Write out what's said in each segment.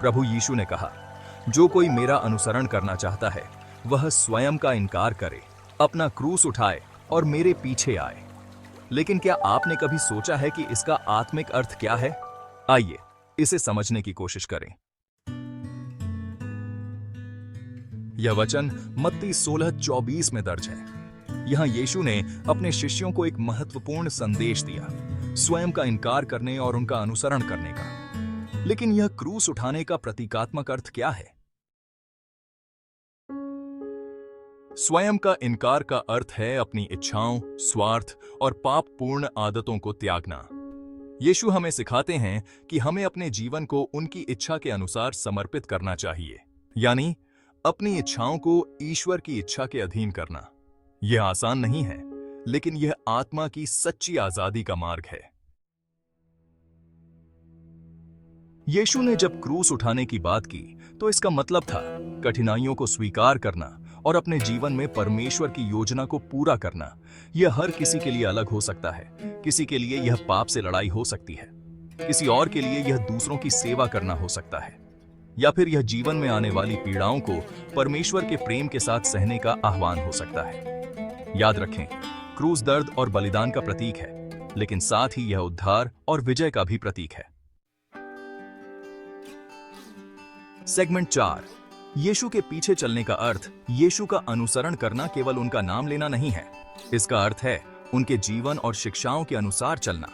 प्रभु यीशु ने कहा, जो कोई मेरा अनुसरण करना चाहता है वह स्वयं का इनकार करे, अपना क्रूस उठाए और मेरे पीछे आए। लेकिन क्या आपने कभी सोचा है कि इसका आत्मिक अर्थ क्या है? आइए इसे समझने की कोशिश करें। यह वचन मत्ती 16:24 में दर्ज है। यहां यीशु ने अपने शिष्यों को एक महत्वपूर्ण संदेश दिया, स्वयं का इनकार करने और उनका अनुसरण करने का। लेकिन यह क्रूस उठाने का प्रतीकात्मक अर्थ क्या है? स्वयं का इनकार का अर्थ है अपनी इच्छाओं, स्वार्थ और पापपूर्ण आदतों को त्यागना। यीशु हमें सिखाते हैं कि हमें अपने जीवन को उनकी इच्छा के अनुसार समर्पित करना चाहिए, यानी अपनी इच्छाओं को ईश्वर की इच्छा के अधीन करना। यह आसान नहीं है, लेकिन यह आत्मा की सच्ची आजादी का मार्ग है। यीशु ने जब क्रूस उठाने की बात की तो इसका मतलब था कठिनाइयों को स्वीकार करना और अपने जीवन में परमेश्वर की योजना को पूरा करना। यह हर किसी के लिए अलग हो सकता है। किसी के लिए यह पाप से लड़ाई हो सकती है, किसी और के लिए यह दूसरों की सेवा करना हो सकता है, या फिर यह जीवन में आने वाली पीड़ाओं को परमेश्वर के प्रेम के साथ सहने का आह्वान हो सकता है। याद रखें, क्रूस दर्द और बलिदान का प्रतीक है, लेकिन साथ ही यह उद्धार और विजय का भी प्रतीक है। सेगमेंट 4, यीशु के पीछे चलने का अर्थ यीशु का अनुसरण करना केवल उनका नाम लेना नहीं है। इसका अर्थ है उनके जीवन और शिक्षाओं के अनुसार चलना।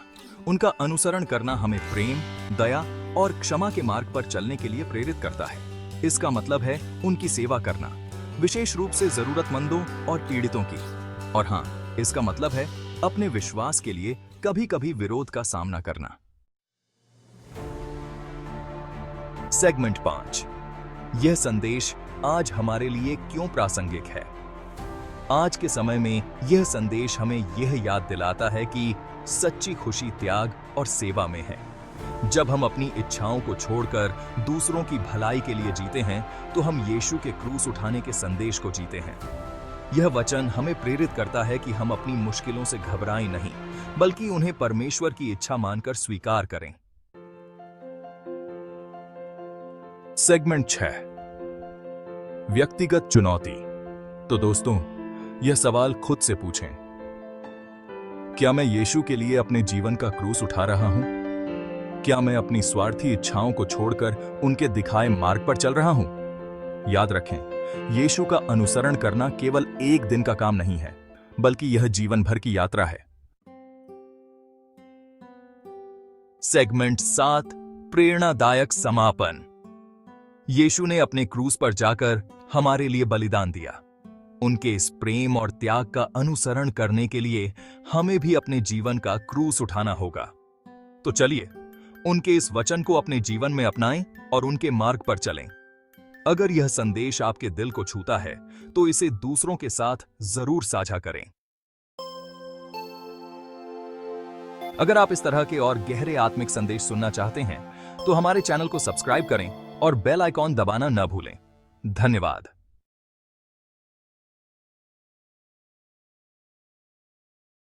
उनका अनुसरण करना हमें प्रेम, दया और क्षमा के मार्ग पर चलने के लिए प्रेरित करता है। इसका मतलब है उनकी सेवा करना, विशेष रूप से जरूरतमंदों और पीड़ितों की। और हां, इसका मतलब है अपने विश्वास के लिए कभी-कभी विरोध का सामना करना। सेगमेंट 5, यह संदेश आज हमारे लिए क्यों प्रासंगिक है? आज के समय में यह संदेश हमें यह याद दिलाता है कि सच्ची खुशी त्याग और सेवा में है। जब हम अपनी इच्छाओं को छोड़कर दूसरों की भलाई के लिए जीते हैं, तो हम यीशु के क्रूस उठाने के संदेश को जीते हैं। यह वचन हमें प्रेरित करता है कि हम अपनी मुश्किलों से घबराएं नहीं, बल्कि उन्हें परमेश्वर की इच्छा मानकर स्वीकार करें। सेगमेंट 6, व्यक्तिगत चुनौती। तो दोस्तों, यह सवाल खुद से पूछें, क्या मैं यीशु के लिए अपने जीवन का क्रूस उठा रहा हूं? क्या मैं अपनी स्वार्थी इच्छाओं को छोड़कर उनके दिखाए मार्ग पर चल रहा हूं? याद रखें, यीशु का अनुसरण करना केवल एक दिन का काम नहीं है, बल्कि यह जीवन भर की यात्रा है। सेगमेंट 7, प्रेरणादायक समापन। यीशु ने अपने क्रूस पर जाकर हमारे लिए बलिदान दिया। उनके इस प्रेम और त्याग का अनुसरण करने के लिए हमें भी अपने जीवन का क्रूस उठाना होगा। तो चलिए उनके इस वचन को अपने जीवन में अपनाएं और उनके मार्ग पर चलें। अगर यह संदेश आपके दिल को छूता है तो इसे दूसरों के साथ जरूर साझा करें। अगर आप इस तरह के और गहरे आत्मिक संदेश सुनना चाहते हैं तो हमारे चैनल को सब्सक्राइब करें और बेल आइकॉन दबाना न भूलें। धन्यवाद।